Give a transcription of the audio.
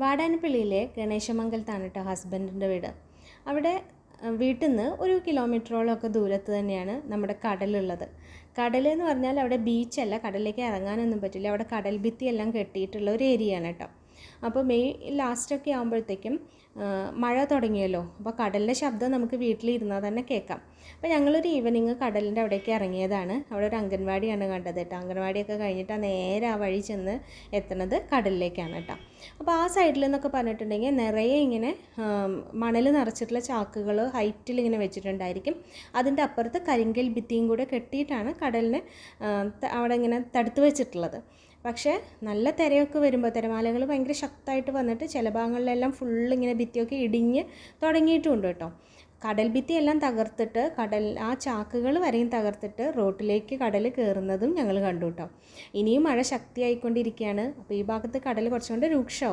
വാടാനപ്പള്ളിയിലെ ഗണേശമംഗലത്താണ് കേട്ടോ ഹസ്ബൻഡിൻ്റെ വീട്. അവിടെ വീട്ടിൽ നിന്ന് 1 കിലോമീറ്ററോളമൊക്കെ ദൂരത്ത് തന്നെയാണ് നമ്മുടെ കടലുള്ളത്. കടലെന്ന് പറഞ്ഞാൽ അവിടെ ബീച്ചല്ല, കടലിലേക്ക് ഇറങ്ങാനൊന്നും പറ്റില്ല. അവിടെ കടൽ ഭിത്തിയെല്ലാം കെട്ടിയിട്ടുള്ള ഒരു ഏരിയയാണ് കേട്ടോ. അപ്പോൾ മെയ് ലാസ്റ്റൊക്കെ ആകുമ്പോഴത്തേക്കും മഴ തുടങ്ങിയല്ലോ. അപ്പോൾ കടലിൻ്റെ ശബ്ദം നമുക്ക് വീട്ടിലിരുന്നാൽ തന്നെ കേൾക്കാം. അപ്പോൾ ഞങ്ങളൊരു ഈവനിങ് കടലിൻ്റെ അവിടേക്ക് ഇറങ്ങിയതാണ്. അവിടെ ഒരു അംഗൻവാടിയാണ് കണ്ടത് കേട്ടോ. അംഗൻവാടിയൊക്കെ കഴിഞ്ഞിട്ട് നേരെ ആ വഴി ചെന്ന് എത്തുന്നത് കടലിലേക്കാണ് കേട്ടോ. അപ്പോൾ ആ സൈഡിൽ നിന്നൊക്കെ പറഞ്ഞിട്ടുണ്ടെങ്കിൽ നിറയെ ഇങ്ങനെ മണൽ നിറച്ചിട്ടുള്ള ചാക്കുകൾ ഹൈറ്റിൽ ഇങ്ങനെ വെച്ചിട്ടുണ്ടായിരിക്കും. അതിൻ്റെ അപ്പുറത്ത് കരിങ്കൽ ഭിത്തിയും കൂടെ കെട്ടിയിട്ടാണ് കടലിനെ അവിടെ ഇങ്ങനെ തടുത്ത് വെച്ചിട്ടുള്ളത്. പക്ഷേ നല്ല തിരയൊക്കെ വരുമ്പോൾ തിരമാലകൾ ഭയങ്കര ശക്തമായിട്ട് വന്നിട്ട് ചില ഭാഗങ്ങളിലെല്ലാം ഫുള്ളിങ്ങനെ ഭിത്തിയൊക്കെ ഇടിഞ്ഞ് തുടങ്ങിയിട്ടുമുണ്ട് കേട്ടോ. കടൽ ഭിത്തിയെല്ലാം തകർത്തിട്ട് ആ ചാക്കുകൾ വരെയും തകർത്തിട്ട് റോട്ടിലേക്ക് കടൽ കയറുന്നതും ഞങ്ങൾ കണ്ടു കേട്ടോ. ഇനിയും മഴ ശക്തിയായിക്കൊണ്ടിരിക്കുകയാണ്. അപ്പോൾ ഈ ഭാഗത്ത് കടൽ കുറച്ചുകൊണ്ട് രൂക്ഷമാവും.